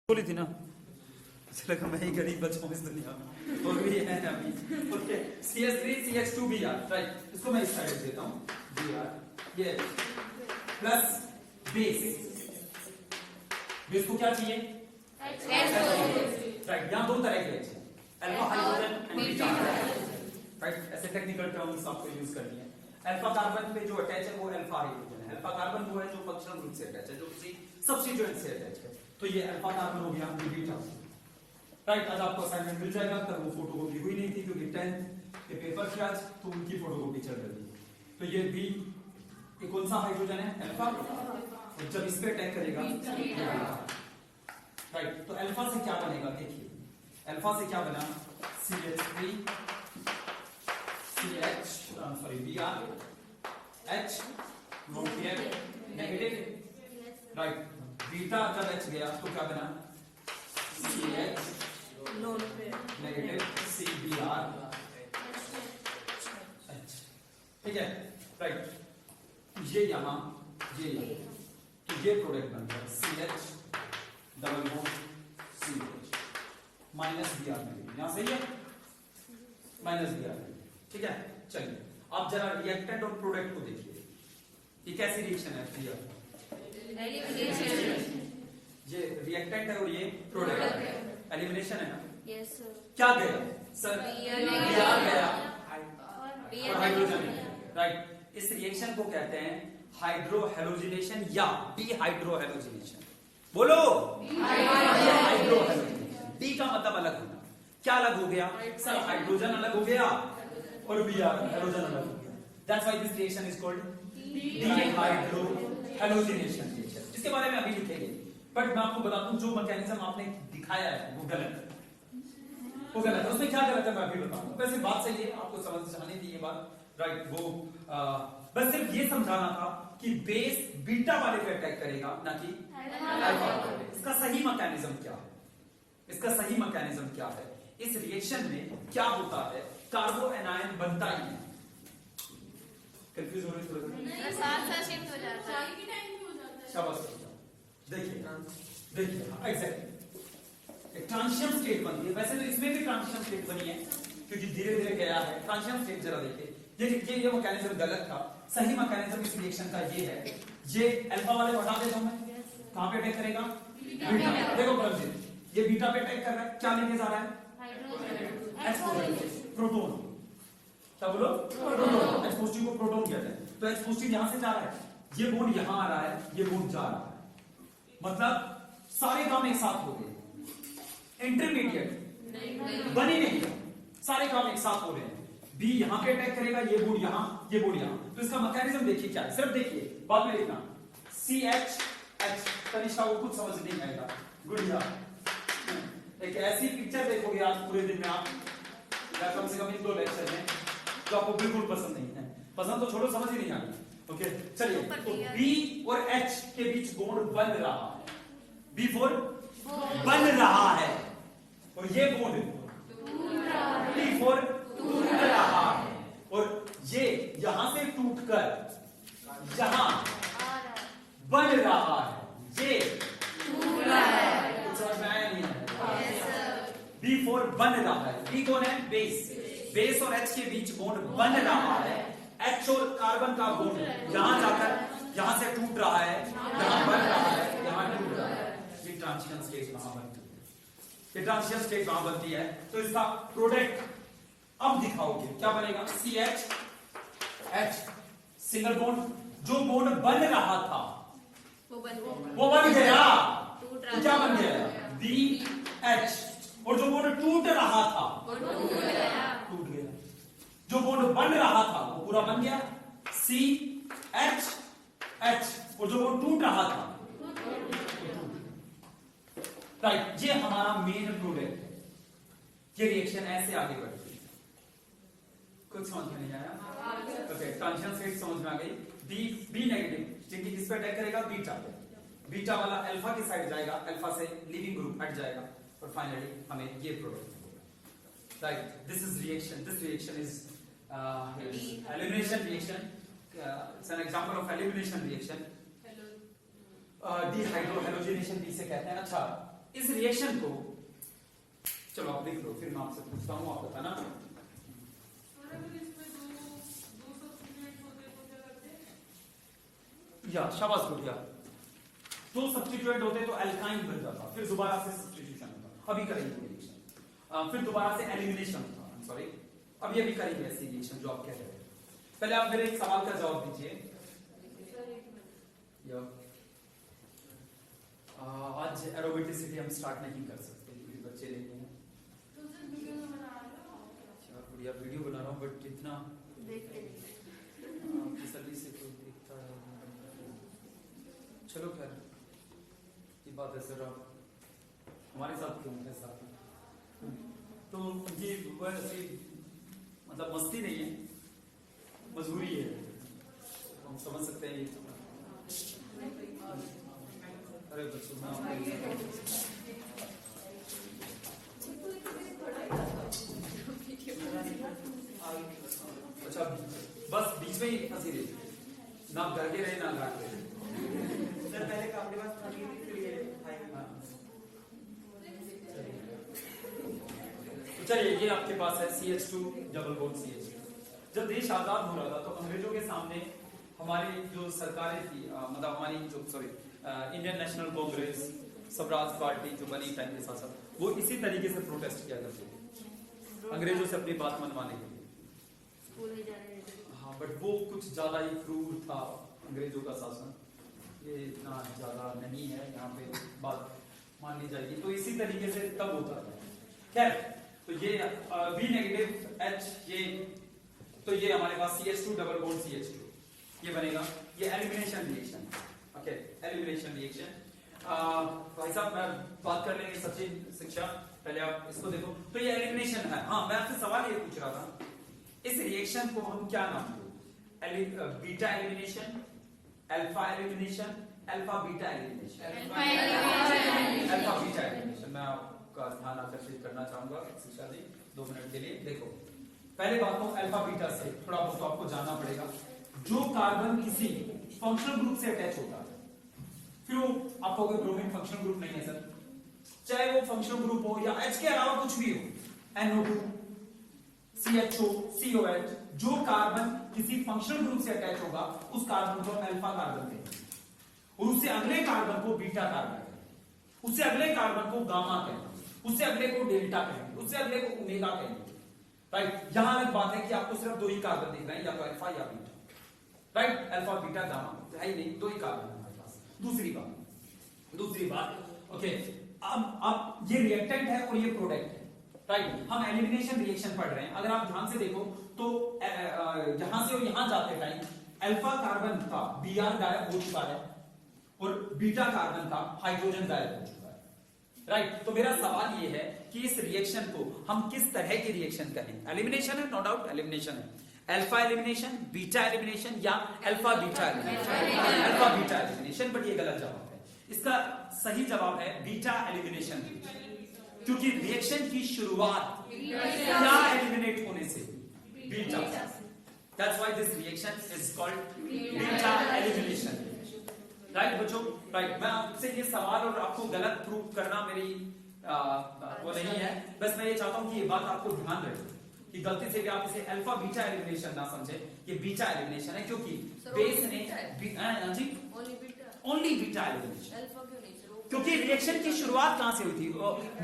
बोली थी ना, मुझे लगा मैं ही गरीब बचाऊं इस दुनिया में, और भी है अभी। ओके, CH3CH2Br, राइट, इसको मैं इस साइड देता हूं, Br, ये प्लस बेस, बेस को क्या चाहिए? राइट, यहाँ दो तरह के हैं, alpha hydrogen and beta, right, ऐसे टेक्निकल टर्म्स आपको यूज करनी है। अल्फा कार्बन पे जो अटैच है वो अल्फा हाइड्रोजन है, अल्फा कार्बन वो है जो फंक्शनल ग्रुप से अटैच है, जो किसी सब्स्टिट्यूएंट से अटैच है, तो ये अल्फा कार्बन हो गया, ये बीटा, राइट। आज आपको असाइनमेंट मिल जाएगा, तब वो फोटोकॉपी हुई नहीं थी क्योंकि 10th के पेपर थे आज, तो उनकी फोटोकॉपी चल रही है। तो ये बी, ये कौन सा हाइड्रोजन है? अल्फा, और जब इस पे अटैक करेगा, राइट, तो अल्फा से क्या बनेगा? देखिए, अल्फा से क्या बना? CH3 CH Br H note किया, नेगेटिव, राइट। बीटा जब H गया तो क्या बना? CH नेगेटिव CBr H, ठीक है, राइट। ये यहां, ये तो ये प्रोडक्ट बन गया CH double bond CH minus Br negative, यहां सही है, माइनस Br, ठीक है। चलिए अब जरा रिएक्टेंट और प्रोडक्ट को देखिए, ये कैसी रिएक्शन है? ये रिएक्टेंट है और ये प्रोडक्ट है, एलिमिनेशन है ना? Yes sir. क्या गया सर? Br गया और हाइड्रोजन, राइट। इस रिएक्शन को कहते हैं हाइड्रोहेलोजिनेशन या डिहाइड्रोहेलोजिनेशन। बोलो, हाइड्रोहेलोजिनेशन। डी का मतलब अलग होना, क्या अलग हो गया सर? हाइड्रोजन अलग हो गया और Br हाइड्रोजन अलग हो गया, that's why this reaction is called dehydrohalogenation reaction, जिसके बारे में अभी लिखेंगे। बट मैं आपको बता दूं, जो मैकेनिज्म आपने दिखाया है वो गलत है, वो गलत है। उसमें क्या गलत है मैं अभी बताऊंगा। वैसे बात सही है, आपको समझ आनी थी ये बात, राइट। वो बस सिर्फ ये समझाना था कि बेस बीटा वाले पे अटैक करेगा, ना कि अल्फा वाले। इसका सही मैकेनिज्म क्या है? इसका सही मैकेनिज्म क्या है? इस रिएक्शन में क्या होता है? कार्बो एनायन बनता ही है। कंफ्यूज हो रही है? साथ शिफ्ट हो जाता है, शाबाश, देखिए देखिए, एग्जैक्टली एक ट्रांजिशन स्टेट बनती है। वैसे तो इसमें भी ट्रांजिशन स्टेट बनी है क्योंकि धीरे धीरे गया है। ट्रांजिशन स्टेट जरा देखिए, ये मैकेनिज्म गलत था। सही मैकेनिज्म इस रिएक्शन का ये है, ये अल्फा वाले को हटा देता हूं मैं, कहां पे अटैक करेगा? बीटा। देखो परमजीत, ये बीटा पे अटैक कर रहा है, क्या लेके जा रहा है? प्रोटोन, क्या बोलो? प्रोटोन। H पॉजिटिव को प्रोटोन कहते हैं, तो H पॉजिटिव यहां से जा रहा है, ये बॉन्ड यहां आ रहा है, ये बॉन्ड जा रहा है, मतलब सारे काम एक साथ हो गए, इंटरमीडिएट बन ही नहीं, सारे काम एक साथ हो रहे हैं। बी यहां पे अटैक करेगा, ये बॉन्ड यहां, ये बॉन्ड यहां, तो इसका मैकेनिज्म देखिए क्या है, सिर्फ देखिए, बाद में लिखना। CH H, तनिष्का को कुछ समझ नहीं आएगा, गुड़िया। एक ऐसी पिक्चर देखोगे आज पूरे दिन में आप, या कम से कम इन 2 लेक्चर में, जो आपको बिल्कुल पसंद नहीं है। पसंद तो छोड़ो, समझ ही नहीं आती। ओके, चलिए, तो B और H के बीच बॉन्ड बन रहा है, B4 बन रहा है, और ये बॉन्ड B4 टूट रहा है, और ये यहां से टूटकर यहां बन रहा है, ये टूट रहा है। कुछ समझ में आया नहीं है? B4 बन रहा है, B कौन है? बेस, बेस और H के बीच बॉन्ड बन रहा है, H और कार्बन का बॉन्ड यहां जाकर यहां से टूट रहा है, यहां बन रहा है, यहां टूट रहा है। ये ट्रांजिशन स्टेट वहां बनती है, ये ट्रांजिशन स्टेट वहां बनती है। तो इसका प्रोडक्ट अब दिखाओगे, क्या बनेगा? CH H सिंगल बॉन्ड, जो बॉन्ड बन रहा था वो बन गया, तो क्या बन गया? BH, और जो बॉन्ड टूट रहा था टूट गया, जो बॉन्ड बन रहा था वो पूरा बन गया, CH H, और जो बॉन्ड टूट रहा था, राइट। ये हमारा मेन प्रोडक्ट है। ये रिएक्शन ऐसे आगे बढ़ती है, कुछ समझ में नहीं आया? ओके, ट्रांजिशन स्टेट समझ में आ गई। बी नेगेटिव, जिनकी किस पे अटैक करेगा? बीटा पे। बीटा वाला अल्फा की साइड जाएगा, अल्फा से लिविंग ग्रुप हट जाएगा, और फाइनली हमें ये प्रोडक्ट मिलेगा, right. This is reaction, this reaction is elimination reaction, it's an example of elimination reaction. Dehydrohalogenation भी इसे कहते हैं। अच्छा, इस रिएक्शन को, चलो आप लिख लो, फिर मैं आपसे पूछता हूँ, आप बताना। या शाबाश गुड़िया, दो सब्स्टिट्यूएंट होते तो एल्काइन बन जाता, फिर दोबारा से सब्स्टिट्यूशन होता। अभी करेंगे रिएक्शन, फिर दोबारा से एलिमिनेशन होता। सॉरी, अब ये भी करेंगे ऐसी रिएक्शन जो आप कह रहे हैं। पहले आप मेरे एक सवाल का जवाब दीजिए। आज एरोबिटिसिटी हम स्टार्ट नहीं कर सकते क्योंकि बच्चे नहीं हैं। अच्छा बढ़िया, वीडियो बना रहा हूँ बट कितना तसल्ली से कोई देखता है। चलो खैर, ये बात है सर, आप हमारे साथ क्यों है साथ में? तो ये वैसे मतलब मस्ती नहीं है, मजबूरी है, हम समझ सकते हैं ये। अरे बच्चों अच्छा, बस बीच में ही फंसी रही, ना घर के रहे ना घाट के रहे। सर पहले का अपने पास खाली थी, फिर ये चलिए, ये आपके पास है CH2 डबल बॉन्ड CH2। जब देश आजाद हो रहा था तो अंग्रेजों के सामने हमारी जो सरकारें थी, मतलब हमारी जो Indian national Congress, Swaraj party जो बनी टाइम के साथ साथ, वो इसी तरीके से प्रोटेस्ट किया करते थे अंग्रेजों से अपनी बात मनवाने के लिए। हाँ, बट वो कुछ ज्यादा ही क्रूर था अंग्रेजों का शासन, ये इतना ज्यादा नहीं है, यहाँ पे बात मान ली जाएगी। तो इसी तरीके से तब होता था। खैर, तो ये B नेगेटिव H, ये तो ये हमारे पास CH2 डबल बॉन्ड CH2, ये बनेगा, ये elimination reaction. Okay, elimination reaction. भाई साहब मैं बात कर लेंगे सचिन शिक्षा, पहले आप इसको देखो। तो ये एलिमिनेशन है। हाँ, मैं आपसे सवाल ये पूछ रहा था, इस रिएक्शन को हम क्या नाम दें? Beta elimination, alpha elimination, alpha beta elimination. Alpha beta elimination. मैं आपका ध्यान आकर्षित करना चाहूंगा शिक्षा जी 2 मिनट के लिए। देखो, पहले बात को अल्फा बीटा से थोड़ा बहुत आपको जानना पड़ेगा। जो कार्बन किसी फंक्शनल ग्रुप से अटैच होता है, फिर वो आपको कोई ब्रोमीन फंक्शनल ग्रुप नहीं है सर, चाहे वो फंक्शनल ग्रुप हो या H के अलावा कुछ भी हो, NO2, CHO, COH, जो कार्बन किसी फंक्शनल ग्रुप से अटैच होगा उस कार्बन को अल्फा कार्बन कहेंगे, और उससे अगले कार्बन को बीटा कार्बन कहेंगे, उससे अगले कार्बन को गामा कहेंगे, उससे अगले को डेल्टा कहेंगे, उससे अगले को ओमेगा कहेंगे। राइट, यहां अलग बात है कि आपको सिर्फ 2 ही कार्बन दिख रहे हैं, या तो अल्फा या beta. Right, alpha beta gamma है ही नहीं, 2 ही कार्बन है हमारे पास। दूसरी बात, ओके, अब ये रिएक्टेंट है और ये प्रोडक्ट है। राइट, हम एलिमिनेशन रिएक्शन पढ़ रहे हैं। अगर आप ध्यान से देखो तो यहां से और यहां जाते टाइम अल्फा कार्बन का Br गायब हो चुका है और बीटा कार्बन का हाइड्रोजन गायब हो चुका है। राइट, तो मेरा सवाल ये है कि इस रिएक्शन को हम किस तरह की रिएक्शन करें? एलिमिनेशन है, नो डाउट एलिमिनेशन है। अल्फा एलिमिनेशन, बीटा एलिमिनेशन या alpha beta elimination? Alpha beta elimination, but ये गलत जवाब है। इसका सही जवाब है बीटा एलिमिनेशन, क्योंकि रिएक्शन की शुरुआत क्या एलिमिनेट होने से? Beta. That's why this reaction is called beta elimination. Right बच्चों, राइट, मैं आपसे ये सवाल और आपको गलत प्रूव करना मेरी वो नहीं है, बस मैं ये चाहता हूं कि ये बात आपको ध्यान रहे कि गलती से भी आप इसे अल्फा बीटा एलिमिनेशन ना समझे, ये बीटा एलिमिनेशन है, क्योंकि बेस ने जी ओनली बीटा एलिमिनेशन, क्योंकि रिएक्शन की शुरुआत कहां से हुई थी?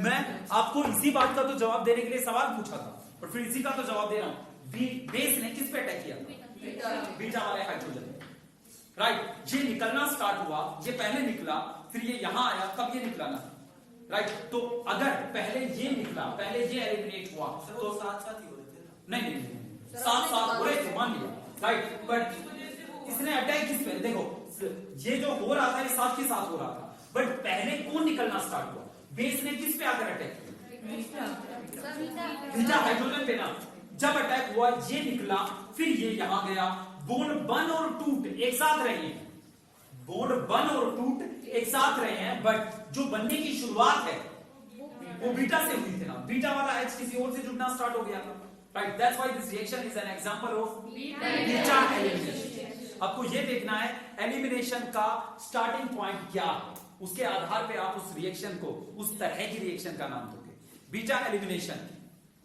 मैं आपको इसी बात का तो जवाब देने के लिए सवाल पूछा था और फिर इसी का तो जवाब दे रहा हूं। बेस ने किस पे अटैक किया? बीटा वाले हाइड्रोजन। राइट, ये निकलना स्टार्ट हुआ, ये पहले निकला, फिर ये यहां आया, तब ये निकला ना। राइट, तो अगर पहले ये निकला, पहले ये एलिमिनेट हुआ तो साथ ही हो रहे थे। नहीं, साथ हो रहे थे, मान लिया। राइट, बट इसने अटैक किस पे? देखो, ये जो हो रहा था ये साथ के साथ हो रहा था, बट पहले कौन निकलना स्टार्ट हुआ? बेस ने किस पे आकर अटैक किया? बीटा हाइड्रोजन पे ना। जब अटैक हुआ ये निकला, फिर ये यहां गया, बॉन्ड बन और टूट एक साथ रहे हैं, बॉन्ड बन और टूट एक साथ रहे हैं, बट जो बनने की शुरुआत है वो बीटा से हुई थी ना। बीटा वाला H किसी और से जुड़ना स्टार्ट हो गया था। Right, that's why this reaction is an example of beta elimination. आपको ये देखना है एलिमिनेशन का स्टार्टिंग पॉइंट क्या है, उसके आधार पे आप उस रिएक्शन को, उस तरह की रिएक्शन का नाम दोगे। बीटा एलिमिनेशन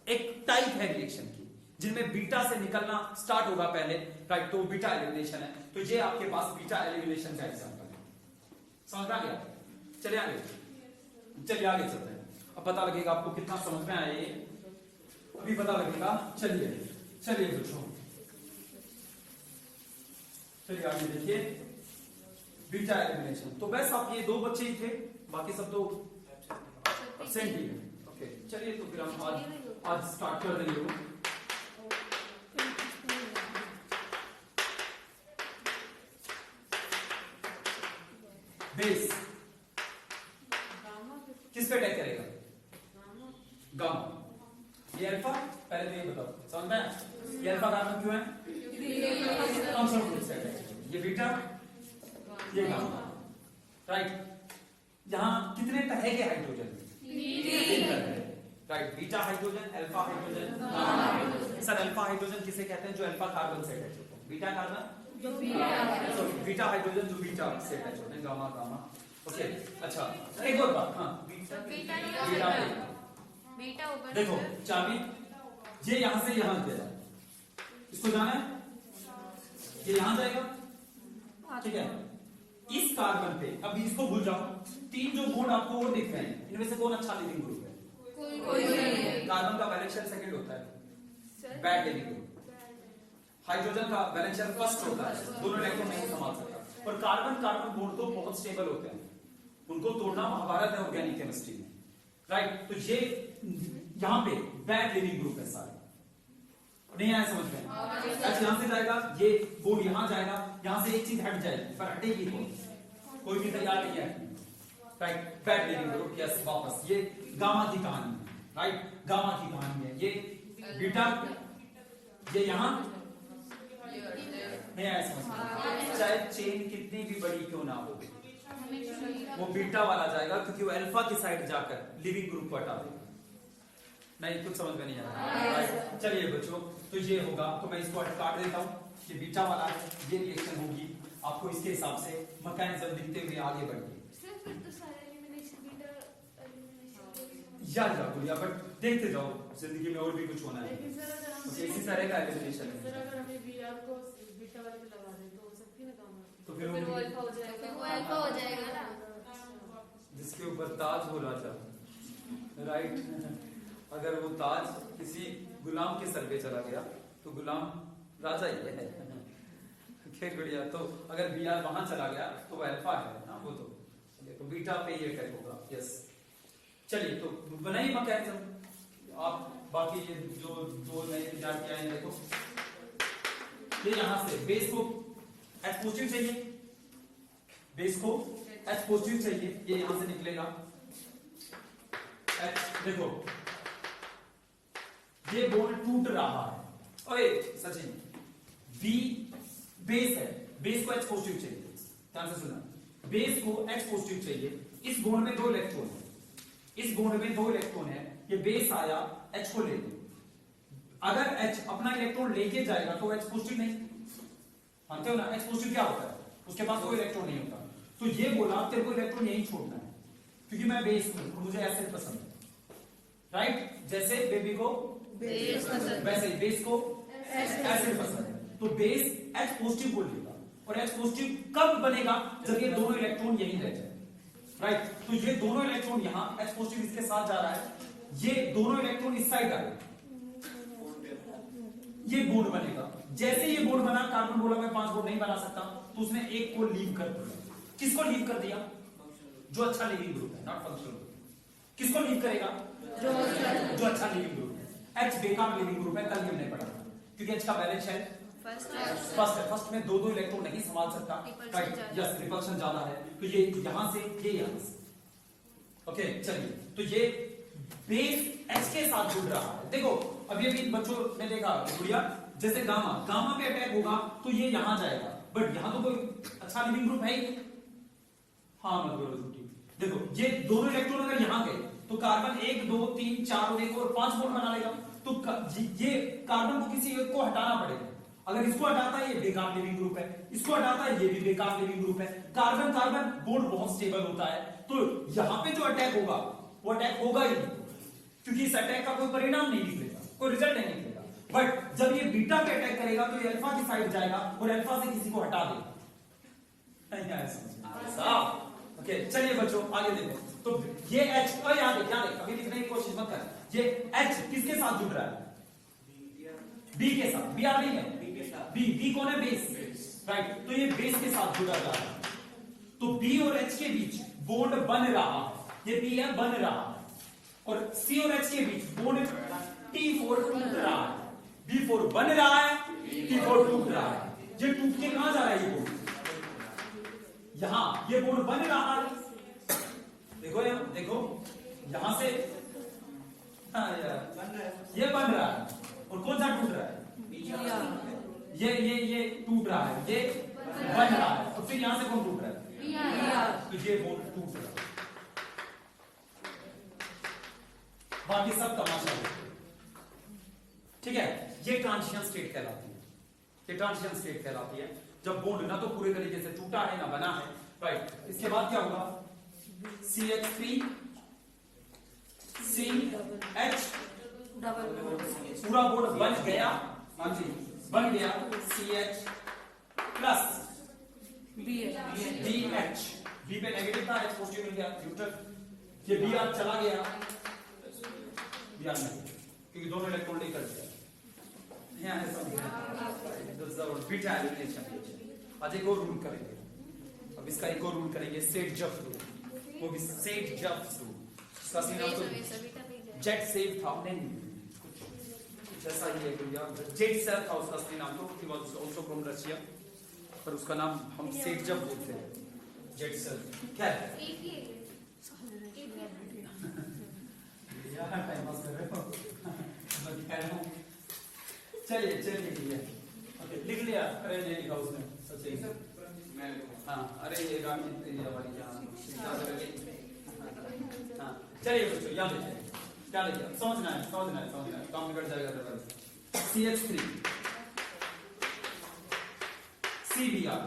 एक टाइप है रिएक्शन की जिनमें बीटा से निकलना स्टार्ट होगा पहले, राइट, तो बीटा एलिमिनेशन है। तो ये आपके पास बीटा एलिमिनेशन का एग्जांपल है। समझ आ गया? चलिए आगे चलते हैं। अब पता लगेगा आपको कितना समझ में आया, ये अभी पता लगेगा। चलिए बच्चों, चलिए आगे देखिए बीटा एलिमिनेशन। तो बस आप ये 2 बच्चे ही थे, बाकी सब तो एब्सेंट ही है। ओके, चलिए तो फिर हम आज स्टार्ट कर देंगे वो। बेस किस पे अटैक करेगा? गामा। ये अल्फा, पहले तो ये बताओ, समझ में? ये अल्फा कार्बन क्यों है? फंक्शनल ग्रुप से अटैक करेगा। ये बीटा, ये गामा, राइट। यहां कितने तरह के हाइड्रोजन? 3 तरह, right. Beta hydrogen, alpha hydrogen, gamma hydrogen. Sir alpha hydrogen किसे कहते हैं? जो अल्फा कार्बन से अटैच होता है। Beta carbon sorry beta hydrogen जो बीटा से अटैच होते हैं, गामा। ओके, अच्छा एक और बात, हाँ बीटा ऊपर देखो चाबी, ये यहां से यहां गया, इसको जाना है, ये यहां जाएगा, ठीक है। इस कार्बन पे, अभी इसको भूल जाओ, 3 जो बॉन्ड आपको वो दिख रहे हैं, इनमें से कौन अच्छा लिविंग ग्रुप है? कोई नहीं है। कार्बन का वैलेंस शेल सेकंड होता है, बैड लिविंग ग्रुप। हाइड्रोजन का वैलेंस शेल फर्स्ट होता है, दोनों इलेक्ट्रॉन नहीं संभाल सकता। और कार्बन बॉन्ड तो बहुत स्टेबल होते हैं, उनको तोड़ना महाभारत है ऑर्गेनिक केमिस्ट्री में, राइट। तो ये यहां पे बैड लिविंग ग्रुप है सारे, नहीं आया समझ में? अच्छा यहां से जाएगा, ये बोर्ड यहां जाएगा, यहां से एक चीज हट जाएगी, पर हटेगी कोई भी तैयार नहीं है, right. Bad leaving group, yes, वापस ये गामा की कहानी है, राइट, गामा की कहानी है। ये बीटा, ये यहां नहीं आया समझ में? चाहे चेन कितनी भी बड़ी क्यों ना हो, वो बीटा वाला जाएगा, क्योंकि वो अल्फा की साइड जाकर लिविंग ग्रुप को हटा देगा। नहीं, कुछ समझ में नहीं आ रहा। चलिए बच्चों, तो ये होगा, तो मैं इसको काट देता हूँ, ये बीटा वाला है, ये रिएक्शन होगी, आपको इसके हिसाब से मैकेनिज्म लिखते हुए आगे बढ़िए। याद रखो या बट देखते जाओ, जिंदगी में और भी कुछ होना है, इसी तरह का एलिमिनेशन है। तो फिर वो अल्फा हो जाएगा ना, जिसके ऊपर ताज हो राजा, राइट। अगर वो ताज किसी गुलाम के सर पे चला गया तो गुलाम राजा ही है, क्या बढ़िया। तो अगर बी आर वहां चला गया तो वो अल्फा है ना, वो तो बीटा पे ये अटैक होगा, यस। चलिए तो बनाइए मैकेनिज्म आप, बाकी ये जो 2 नए तैयार किया है, देखो ये यहां से बेस को H पॉजिटिव चाहिए, बेस को H पॉजिटिव चाहिए, ये यहां से निकलेगा H। देखो ये बॉन्ड टूट रहा है, ओए सचिन, B बेस है, बेस को H पॉजिटिव चाहिए, ध्यान से सुनना, बेस को H पॉजिटिव चाहिए। इस बॉन्ड में 2 इलेक्ट्रॉन है, इस बॉन्ड में 2 इलेक्ट्रॉन है, ये बेस आया, H को ले लो। अगर H अपना इलेक्ट्रॉन लेके जाएगा तो H पॉजिटिव नहीं, मानते हो ना? H पॉजिटिव क्या होता है? उसके पास कोई इलेक्ट्रॉन नहीं होता। तो ये बोला तेरे को इलेक्ट्रॉन यहीं छोड़ना है, क्योंकि मैं बेस हूं, मुझे एसिड पसंद है, राइट। जैसे बेबी को बेस पसंद, वैसे ही बेस को एसिड पसंद है, तो बेस H पॉजिटिव को लेगा, और H पॉजिटिव कब बनेगा? जब ये दोनों इलेक्ट्रॉन यहीं रह जाए, राइट। तो ये दोनों इलेक्ट्रॉन यहां, H पॉजिटिव इसके साथ जा रहा है, ये दोनों इलेक्ट्रॉन इस साइड आ रहे, ये बॉन्ड बनेगा। जैसे ये बॉन्ड बना, कार्बन बोला मैं 5 बॉन्ड नहीं बना सकता, तो उसने एक को लीव कर दिया। किसको लीव कर दिया? जो अच्छा लिविंग ग्रुप है, नॉट फंक्शनल ग्रुप। किसको लीव करेगा? जो अच्छा लिविंग ग्रुप है। H बेकार लिविंग ग्रुप है, कल भी हमने पढ़ा, क्योंकि H का बैलेंस है फर्स्ट है, फर्स्ट में 2 इलेक्ट्रॉन नहीं संभाल सकता, राइट, यस, रिपल्शन ज्यादा है, तो ये यहां से, ये यहां से, ओके। चलिए, तो ये बेस H के साथ जुड़ रहा है। देखो अभी अभी बच्चों ने देखा गुड़िया, जैसे गामा पे अटैक होगा तो ये यहां जाएगा, बट यहां तो कोई अच्छा लिविंग ग्रुप है ही, हाँ मत बोलो झूठी। देखो ये दोनों इलेक्ट्रॉन अगर यहां गए तो कार्बन 1 2 3 4 और 1 और 5 बॉन्ड बना लेगा, तो ये कार्बन को किसी एक को हटाना पड़ेगा। अगर इसको हटाता है ये बेकार लिविंग ग्रुप है, इसको हटाता है ये भी बेकार लिविंग ग्रुप है। कार्बन कार्बन बॉन्ड बहुत स्टेबल होता है, तो यहां पे जो अटैक होगा वो अटैक होगा ही नहीं, क्योंकि इस अटैक का कोई परिणाम नहीं निकलेगा, कोई रिजल्ट नहीं निकलेगा। बट जब ये बीटा पे अटैक करेगा तो ये अल्फा की साइड जाएगा और अल्फा से किसी को हटा देगा। नहीं आया समझ? साफ। ओके, चलिए बच्चों आगे देखो। तो ये H याद है, अभी लिखने की कोशिश मत कर। ये H किसके साथ जुड़ रहा है? B के साथ। B आ रही है? B कौन है? Base, right. तो ये बेस के साथ जुड़ा जा रहा है, तो B और H के बीच बॉन्ड बन रहा है। ये B है, बन रहा है, और C और H के बीच बॉन्ड T4 टूट रहा है। B4 बन रहा है, T4 टूट रहा है। ये टूट के कहां जा रहा है? ये बॉन्ड यहां, ये बॉन्ड बन रहा है। देखो यहां, देखो यहां से ये बन रहा है, और कौन सा टूट रहा है? ये टूट रहा है, ये बन रहा है, और फिर यहां से कौन टूट रहा है? तो ये बॉन्ड टूट रहा है। बाकी सब तमाशा है, ठीक है। ये ट्रांजिशन स्टेट कहलाती है, ये ट्रांजिशन स्टेट कहलाती है, जब बॉन्ड ना तो पूरे तरीके से टूटा है ना बना है, राइट। इसके बाद क्या होगा? CH3 CH पूरा बॉन्ड बन गया, हाँ जी बन गया, CH प्लस BH। B पे नेगेटिव था, H पॉजिटिव मिल गया, न्यूट्रल। ये Br चला गया, Br नहीं, क्योंकि दोनों इलेक्ट्रॉन लेकर गया। यहाँ है सब बीटा एलिमिनेशन। आज एक और रूल करेंगे, अब इसका एक और रूल करेंगे, सेट जफ रूल, वो भी सेट जफ रूल। इसका सीन आपको जेट सेव था, नहीं कुछ ऐसा ही है, जेट सेव था उसका सीन आपको, he was also from Russia, पर उसका नाम हम सेट जफ बोलते हैं, जेट सेव। क्या है? यार टाइम पास कर रहे हो, मैं कह रहा हूँ। चलिए ठीक है, ओके लिख लिया? अरे नहीं लिखा उसने, सच्ची मैं, हाँ अरे ये रामजीत वाली जहाँ, हाँ चलिए बच्चों याद रखिए, क्या लिखा? समझना है, काम निकल जाएगा तो। CH3 CBr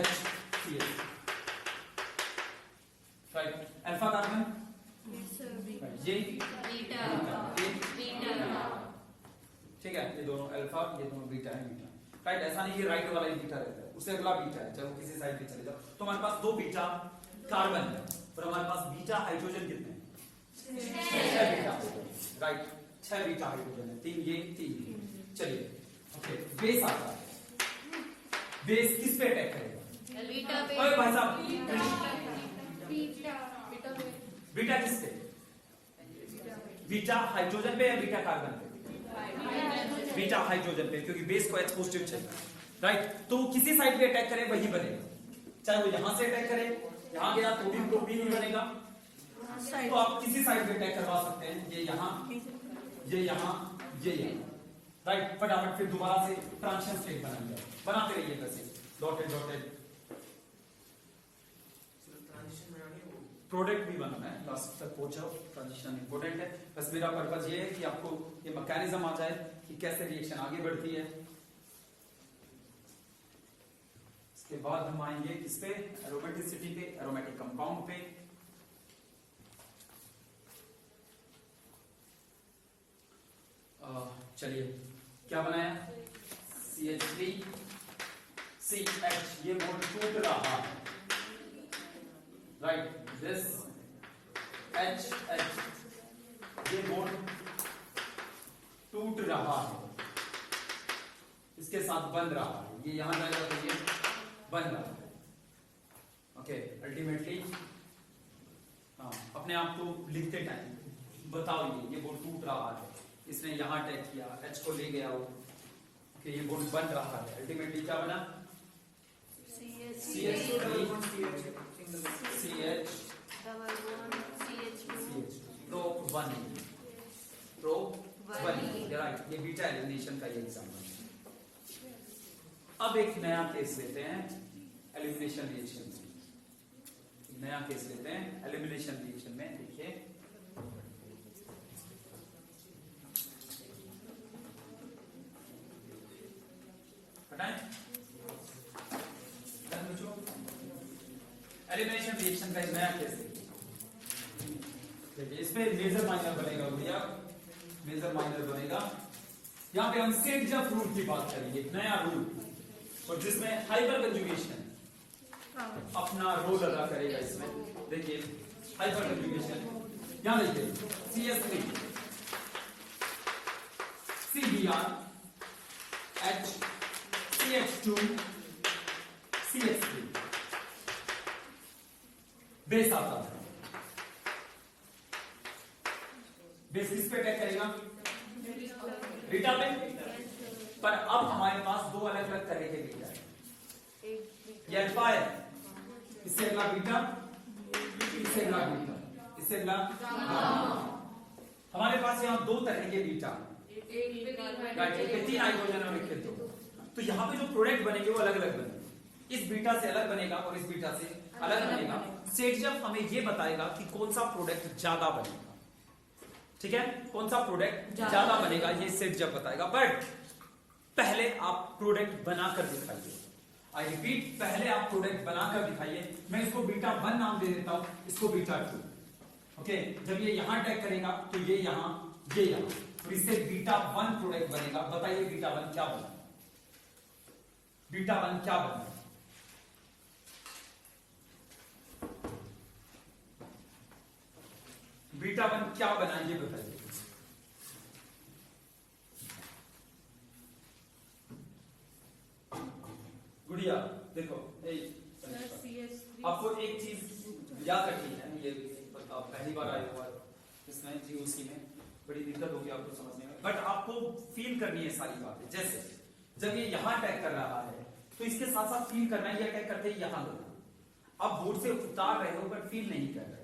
HCl, right. Alpha carbon ये ठीक है, ये दोनों अल्फा, ये दोनों बीटा है, बीटा, राइट। ऐसा नहीं कि राइट वाला ही बीटा रहता है, उससे अगला बीटा है, चाहे वो किसी साइड पे चले जाओ। तो हमारे पास 2 बीटा कार्बन है, और हमारे पास बीटा हाइड्रोजन कितने हैं? 6 बीटा, राइट। 6 बीटा हाइड्रोजन है, 3 ये 3 ये। चलिए ओके, बेस आता है। बेस किस पे अटैक करेगा? ओए भाई साहब, बीटा किस पे? बीटा हाइड्रोजन पे या बीटा कार्बन पे? बीटा हाइड्रोजन पे, क्योंकि बेस को H पॉजिटिव चाहिए, राइट। तो किसी साइड पे अटैक करे वही बनेगा, चाहे वो यहां से अटैक करे, यहां गया तो भी नहीं बनेगा, तो आप किसी साइड पे अटैक करवा सकते हैं, ये यहां, राइट। फटाफट फिर दोबारा से ट्रांजिशन स्टेट बनाते रहिए, वैसे डॉटेड प्रोडक्ट भी बनाना है, लास्ट तक पहुंचाओ। ट्रांजिशन इंपॉर्टेंट है, बस मेरा पर्पज ये है कि आपको ये मैकेनिज्म आ जाए कि कैसे रिएक्शन आगे बढ़ती है। इसके बाद हम आएंगे किस पे? एरोमेटिसिटी पे, एरोमेटिक कंपाउंड पे। चलिए क्या बनाया? CH3 CH, ये बॉन्ड टूट रहा है, राइट। दिस H ये बॉन्ड टूट रहा है, इसके साथ बन रहा है, ये यहां जाएगा तो ये बन रहा है, ओके। अल्टीमेटली हाँ, अपने आप को लिखते टाइम बताओ ये बॉन्ड टूट रहा है, इसने यहां अटैक किया, H को ले गया वो, ओके। ये बॉन्ड बन रहा है, अल्टीमेटली क्या बना? राइट। ये बीटा एलिमिनेशन का ये एग्जांपल है। अब एक नया केस लेते हैं एलिमिनेशन रिएक्शन में, नया केस लेते हैं एलिमिनेशन रिएक्शन में। देखिए एलिमिनेशन रिएक्शन का एक नया केस देखिए, इसमें मेजर माइनर बनेगा भैया, मेजर माइनर बनेगा। यहां पे हम सेट-जफ रूल की बात करेंगे, एक नया रूल, और जिसमें हाइपर कंजुगेशन अपना रोल अदा करेगा। इसमें देखिए हाइपर कंजुगेशन, यहां देखिए CS3 CBr H CH2 CH3 base आता है। बेस किस पे अटैक करेगा? बीटा पे। पर अब हमारे पास दो अलग अलग तरह के बीटा है। ये अल्फा है, इससे अगला बीटा, इससे अगला बीटा, इससे अगला हमारे पास यहाँ दो तरह के बीटा, राइट, एक पे 3 हाइड्रोजन और एक पे 2। तो यहाँ पे जो प्रोडक्ट बनेंगे वो अलग अलग बनेंगे, इस बीटा से अलग बनेगा और इस बीटा से अलग बनेगा। सेट-जफ हमें ये बताएगा कि कौन सा प्रोडक्ट ज्यादा बनेगा, ठीक है, कौन सा प्रोडक्ट ज्यादा बनेगा, ये सेट-जफ बताएगा। बट पहले आप प्रोडक्ट बनाकर दिखाइए। आई रिपीट, पहले आप प्रोडक्ट बनाकर दिखाइए। मैं इसको बीटा 1 नाम दे देता हूं, इसको बीटा 2। ओके, जब ये यहां अटैक करेगा तो ये यहां, ये यहां, तो इससे बीटा 1 प्रोडक्ट बनेगा। बताइए बीटा 1 क्या बना? बीटा 1 क्या बना? बीटा 1 क्या बना, ये बताइए। गुड़िया देखो, आपको एक चीज याद रखनी है, ये आप पहली बार आए हो इसमें GOC में, बड़ी दिक्कत होगी आपको समझने में, बट आपको फील करनी है सारी बातें। जैसे जब ये यहां अटैक कर रहा है तो इसके साथ साथ फील करना है ये अटैक करते ही यहां गया। आप बोर्ड से उतार रहे हो बट फील नहीं कर रहे।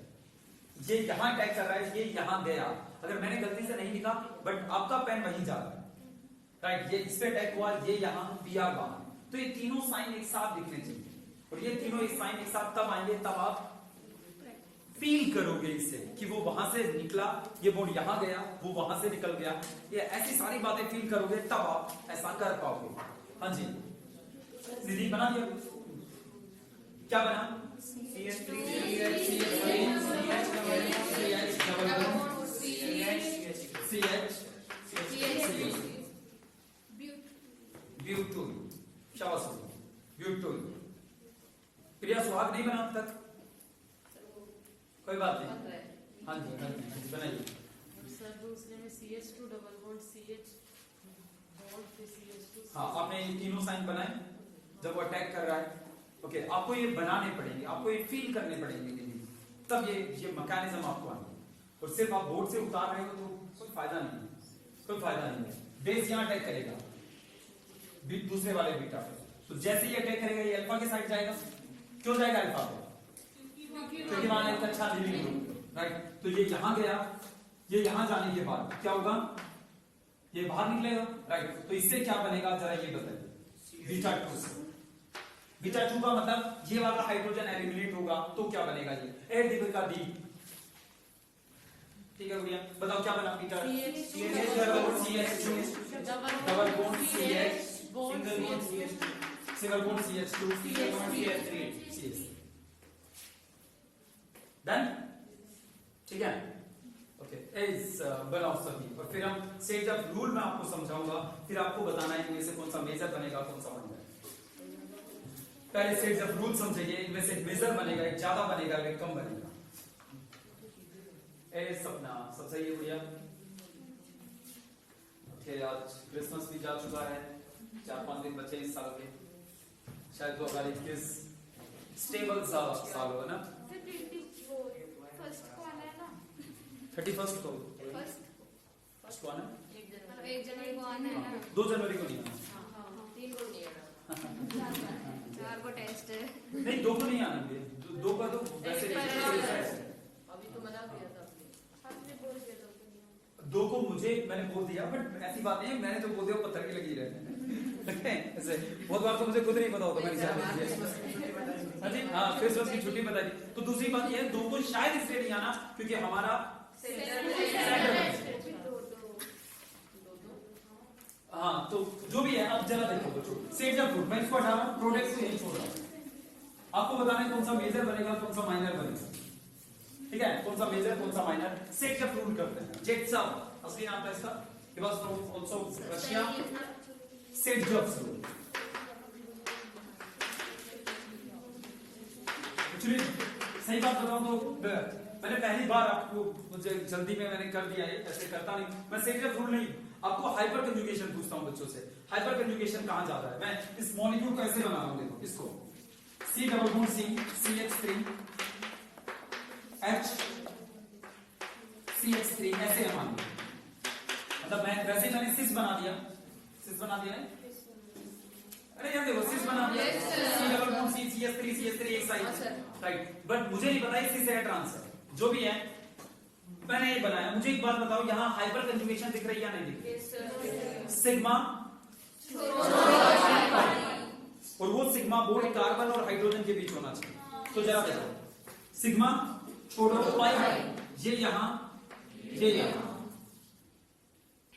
ये यहां अटैक कर रहा है, ये यहां गया। अगर मैंने गलती से नहीं लिखा बट आपका पेन वहीं जा रहा है, राइट, ये इस पे अटैक हुआ, ये यहां, PR वहां, तो ये तीनों साइन एक साथ दिखने चाहिए। और ये तीनों एक साइन एक साथ तब आएंगे तब आप फील करोगे इसे कि वो वहां से निकला, ये बोर्ड यहां गया, वो वहां से निकल गया। ये ऐसी सारी बातें फील करोगे तब आप ऐसा कर पाओगे। हाँ जी, दीदी बना दिया? क्या बना? ब्यूटूल, शाबाश, ब्यूटूल। प्रिया सुहाग नहीं बना अब तक? कोई बात नहीं, हाँ जी बनाइए। सर दूसरे में CH2 double bond CH bond पे CH2। हाँ, आपने ये तीनों साइन बनाए जब वो अटैक कर रहा है। ओके, आपको ये बनाने पड़ेंगे, आपको ये फील करने पड़ेंगे दीदी, तब ये मैकेनिज्म आपको आएंगे। और सिर्फ आप बोर्ड से उतार रहे हो तो कोई फायदा नहीं है, कोई फायदा नहीं है। बेस यहाँ अटैक करेगा दूसरे वाले बीटा पे, तो जैसे ही अटैक करेगा ये अल्फा के साइड जाएगा। क्यों जाएगा अल्फा पे? क्योंकि वहां एक अच्छा लिविंग ग्रुप, राइट। तो ये यहां गया, ये यहां जाने के बाद क्या होगा? ये बाहर निकलेगा, राइट। तो इससे क्या बनेगा जरा ये बताइए। बीटा 2 से, बीटा 2 का मतलब ये वाला हाइड्रोजन एलिमिनेट होगा तो क्या बनेगा? ये ए डिबल का डी, ठीक है भैया, बताओ क्या बना? Beta double bond CH single bond CH2 CH3 done, ठीक है। ओके, इस बनाओ सभी, और फिर हम सेट-जफ रूल में आपको समझाऊंगा, फिर आपको बताना है इनमें से कौन सा मेजर बनेगा, कौन सा माइनर। पहले सेट-जफ रूल समझिए, इनमें से मेजर बनेगा, एक ज्यादा बनेगा, एक कम बनेगा। सपना सब सही है भैया? ओके, आज क्रिसमस भी जा चुका है, 4-5 दिन बचे इस साल के, शायद 2021 स्टेबल साल होगा ना। 31 को फर्स्ट को आना, 1 जनवरी को आना है ना, 2 जनवरी को नहीं आना, 3 को नहीं आना, 4 को टेस्ट है। नहीं 2 को नहीं आना, 2 का तो वैसे अभी तो मना किया था आपने बोल दिया था 2 को मुझे मैंने बोल दिया, बट ऐसी बात नहीं है, मैंने तो बोल दिया पत्थर की लगी रहते हैं ऐसे। बहुत बार तो मुझे खुद नहीं पता होता मेरी जान। हाँ जी, हाँ, क्रिसमस की छुट्टी बता दी। तो दूसरी बात यह है 2 को शायद इसलिए नहीं आना क्योंकि हमारा हाँ, तो जो भी है अब जरा देखो बच्चों, सेट-जफ रूल मैं इसको हटा रहा हूं, प्रोडक्ट को यही छोड़ रहा हूं। आपको बताना है कौन सा मेजर बनेगा कौन सा माइनर बनेगा, ठीक है, कौन सा मेजर कौन सा माइनर। सेट जब रूल करते हैं, जेट्सव असली नाम था इसका, it was from also Russia, set jobs rule. Actually सही बात बताऊं तो मैंने पहली बार आपको, मुझे जल्दी में मैंने कर दिया है, ऐसे करता नहीं मैं, सेट जब रूल नहीं, आपको हाइपर कंजुगेशन पूछता हूं बच्चों से, हाइपर कंजुगेशन कहां जाता है। मैं इस मॉलिक्यूल को ऐसे बना रहा हूं, देखो इसको C double bond C CH3 H CH3 ऐसे है मान लो, मतलब मैं वैसे ही मैंने सिस बना दिया, सिस बना दिया है, अरे यार देखो सिस बना दिया, C double bond C CH3 एक साइड, राइट, बट मुझे नहीं पता है सिस है ट्रांस है, जो भी है मैंने ये बनाया। मुझे एक बात बताओ, यहाँ हाइपर कंजुगेशन दिख रही है या नहीं दिख रही? सिग्मा और वो सिग्मा बोर्ड कार्बन और हाइड्रोजन के बीच होना चाहिए, तो जरा देखो सिग्मा छोड़ो पाई, ये यहाँ ये यहाँ,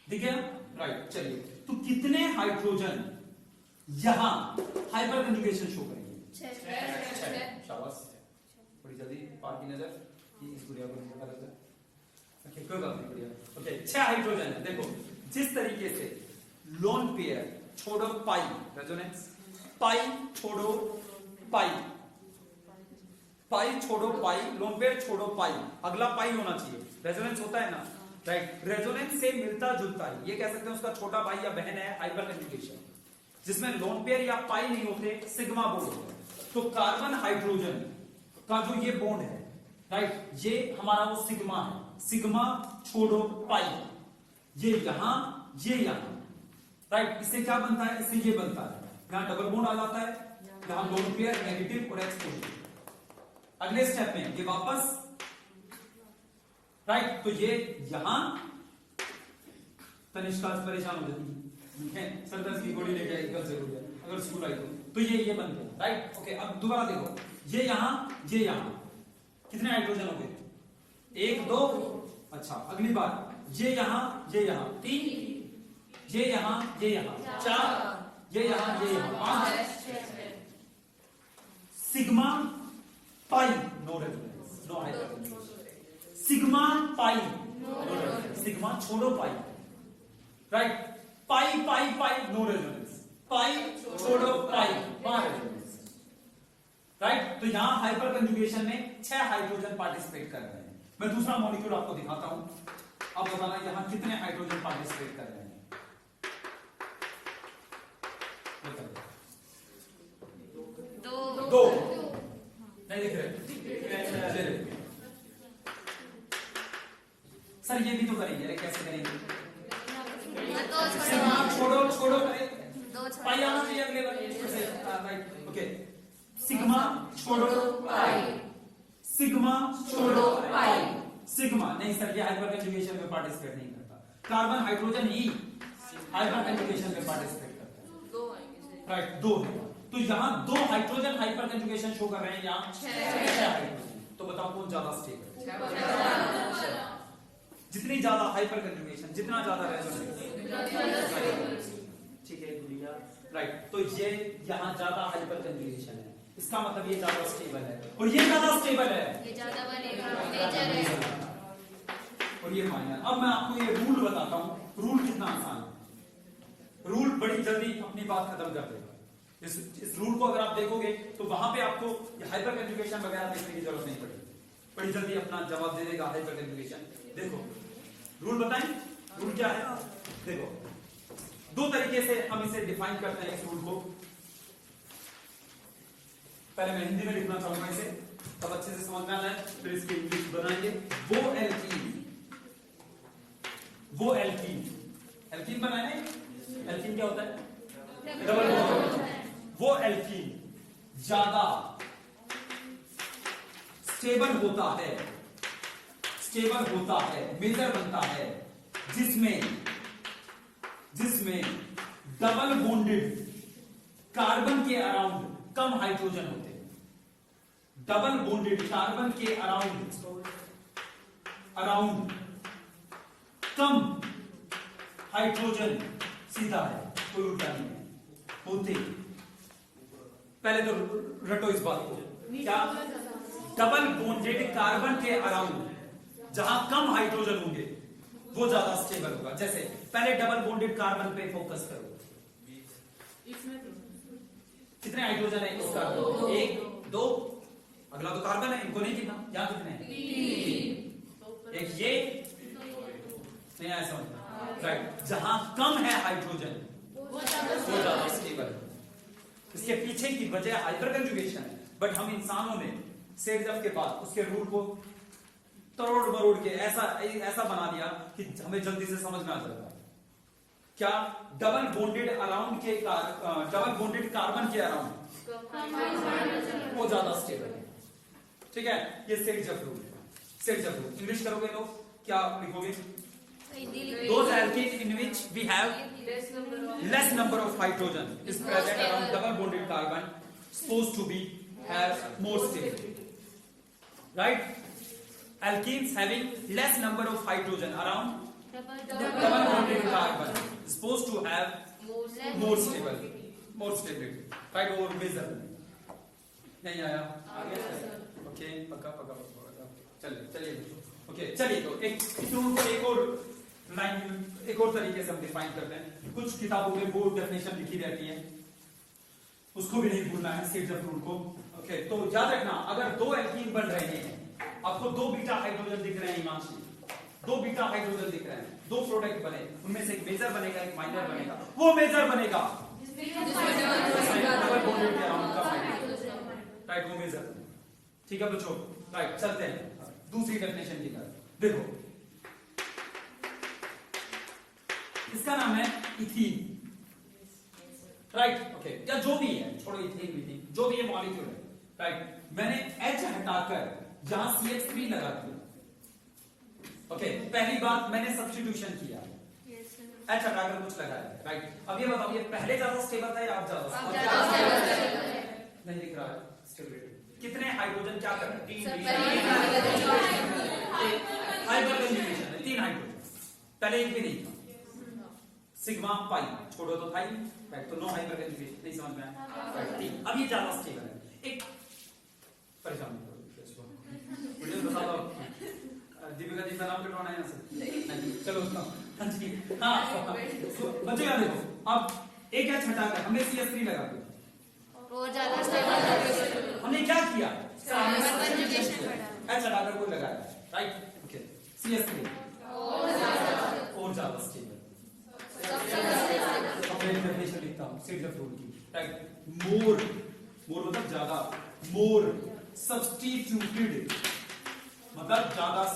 ठीक है, राइट। चलिए तो कितने हाइड्रोजन यहाँ हाइपर कंजुगेशन शो करेंगे? शाबाश, बड़ी जल्दी पार की नजर, इस गुड़िया को नहीं पता था, ओके कोई बात नहीं, बढ़िया, ओके 6 हाइड्रोजन है। देखो जिस तरीके से लोन पेयर छोड़ो पाई रेजोनेंस, पाई छोड़ो पाई, पाई छोड़ो पाई, लोन पेयर छोड़ो पाई, अगला पाई होना चाहिए, रेजोनेंस होता है ना, राइट, रेजोनेंस से मिलता जुलता है, ये कह सकते हैं उसका छोटा भाई या बहन है हाइपर कंजुगेशन, जिसमें लोन पेयर या पाई नहीं होते, सिग्मा बॉन्ड होता है। तो कार्बन हाइड्रोजन का जो ये बॉन्ड है, राइट, ये हमारा वो सिग्मा है, सिग्मा छोड़ो पाई, ये यहां ये यहां, राइट, इससे क्या बनता है, इससे ये बनता है, यहां डबल बॉन्ड आ जाता है, यहां लोन पेयर नेगेटिव और एक्स पॉजिटिव। अगले स्टेप में ये वापस, राइट, तो ये यहां तनिष्का परेशान हो जाती है, सरदर्द की गोली लेके आई कल जरूर है अगर स्कूल आई तो ये बन गया, राइट, ओके। अब दोबारा देखो, ये यहां कितने हाइड्रोजन हो गए, 1 2, अच्छा अगली बार ये यहां 3, ये यहां 4, ये यहां 5, sigma pi no resonance, no hyper, sigma pi no resonance, sigma छोड़ो pi, right, pi no resonance, pi छोड़ो पाई वहां रेजोनेंस, राइट। तो यहां हाइपर कंजुगेशन में 6 हाइड्रोजन पार्टिसिपेट कर रहे हैं। मैं दूसरा मॉलिक्यूल आपको दिखाता हूं, अब बताना यहां कितने हाइड्रोजन पार्टिसिपेट कर रहे हैं। दो नहीं दिख रहे, सर ये भी तो करेंगे, अरे कैसे करेंगे, छोड़ो पाई आना चाहिए अगले बार, राइट, ओके, सिग्मा छोड़ो पाई, सिग्मा छोड़ो पाई, सिग्मा नहीं सर, ये हाइपर कंजुगेशन में पार्टिसिपेट नहीं करता, कार्बन हाइड्रोजन ही हाइपर कंजुगेशन में पार्टिसिपेट करता है, राइट, 2 है, तो यहां 2 हाइड्रोजन हाइपर कंजुगेशन शो कर रहे हैं, यहां 6 हाइड्रोजन, तो बताओ कौन ज्यादा स्टेबल है, जितनी ज्यादा हाइपर कंजुगेशन जितना ज्यादा रेजोनेंस, ठीक है गुड़िया, राइट, तो ये यहां ज्यादा हाइपर कंजुगेशन है, इसका मतलब ये ज्यादा स्टेबल है और ये ज्यादा स्टेबल है, ये ज्यादा बनेगा, नेचर है, और ये माइनर। अब मैं आपको ये रूल बताता हूं, रूल कितना आसान है, रूल बड़ी जल्दी अपनी बात खत्म कर देगा। इस रूल को अगर आप देखोगे तो वहां पे आपको हाइपर कंजुगेशन वगैरह देखने की जरूरत नहीं पड़ेगी, बड़ी जल्दी अपना जवाब दे देगा हाइपर कंजुगेशन। देखो रूल बताएं, रूल क्या है, देखो 2 तरीके से हम इसे डिफाइन करते हैं इस रूल को। पहले मैं हिंदी में लिखना चाहूंगा इसे, तब अच्छे से समझ में आना है, फिर इसकी इंग्लिश बनाएंगे। वो एल्कीन बनाए, एल्कीन क्या होता है, डबल बॉन्ड, वो एल्कीन ज्यादा स्टेबल होता है, मेजर बनता है, जिसमें डबल बॉन्डेड कार्बन के अराउंड कम हाइड्रोजन होते हैं, डबल बॉन्डेड कार्बन के अराउंड कम हाइड्रोजन, सीधा है कोई उल्टा नहीं है, होते पहले तो रटो इस बात को, क्या डबल बॉन्डेड कार्बन के अराउंड जहां कम हाइड्रोजन होंगे वो ज्यादा स्टेबल होगा। जैसे पहले डबल बॉन्डेड कार्बन पे फोकस करो, इसमें कितने हाइड्रोजन है इस कार्बन? एक, दो, अगला तो कार्बन है, इनको नहीं गिनना। यहां कितने हैं? एक ये नहीं आया समझ, राइट। जहां कम है हाइड्रोजन वो ज्यादा स्टेबल है। इसके पीछे की वजह हाइपर कंजुगेशन है, बट हम इंसानों ने सेरजफ के बाद उसके रूल को तरोड़ मरोड़ के ऐसा बना दिया कि हमें जल्दी से समझ में आ जाता है। क्या डबल बॉन्डेड अराउंड के डबल बॉन्डेड कार्बन के अराउंड वो ज्यादा स्टेबल है, ठीक है। ये सेरजफ रूल, सेरजफ रूल इंग्लिश करोगे तो क्या लिखोगे? Those alkenes in which we have less number of hydrogen is present around double bonded carbon supposed to be have more stability, right? Alkenes having less number of hydrogen around double bonded carbon supposed to have more stability, right? Over measurement नहीं आया आगे okay पक्का चलिए okay चलिए। तो इस rule को एक और तरीके से हम डिफाइन करते हैं। कुछ किताबों में वो डेफिनेशन लिखी रहती है, उसको भी नहीं भूलना है, सेरजफ रूल को। ओके, तो याद रखना, अगर दो एल्कीन बन रहे हैं, आपको दो बीटा हाइड्रोजन दिख रहे हैं, हिमांशी दो बीटा हाइड्रोजन दिख रहे हैं, दो प्रोडक्ट बने, उनमें से एक मेजर बनेगा, एक माइनर बनेगा। वो मेजर बनेगा राइट, वो मेजर, ठीक है बच्चों। राइट, चलते हैं दूसरी डेफिनेशन की तरफ। देखो इसका नाम है इथीन, राइट ओके, या जो भी है, छोड़ो इथीन मीथीन, जो भी ये मॉलिक्यूल है, राइट। मैंने H हटाकर जहां CH3 लगा दिया, ओके। पहली बात मैंने सब्स्टिट्यूशन किया, H हटाकर कुछ लगाया, राइट। अब ये बताओ, ये पहले ज्यादा स्टेबल था या अब ज्यादा? नहीं दिख रहा है स्टेबिलिटी। कितने हाइड्रोजन क्या कर रहे हैं? 3 हाइड्रोजन, 3 हाइड्रोजन, पहले एक भी नहीं था। सिग्मा पाई छोड़ो तो थाई, राइट, तो नो हाइपर कंजुगेशन, नहीं समझ में आया, राइट। अब ये ज्यादा स्टेबल है, एक परेशान मत करो, मुझे बता दो दीपिका जी का नाम कटवाना है यहाँ से? चलो सुनो, हाँ जी, हाँ बच्चों याद देखो, अब एक H हटाकर हमने CH3 लगा दिया, वो ज्यादा स्टेबल है। हमने क्या किया? कंजुगेशन बढ़ा, H हटाकर कोई लगाया, राइट ओके। CH3 और ज्यादा स्टेबल। डेफिनेशन लिखता हूं सेरजफ रूल की, राइट। मोर मतलब ज्यादा, मोर सब्स्टिट्यूटेड मतलब ज्यादा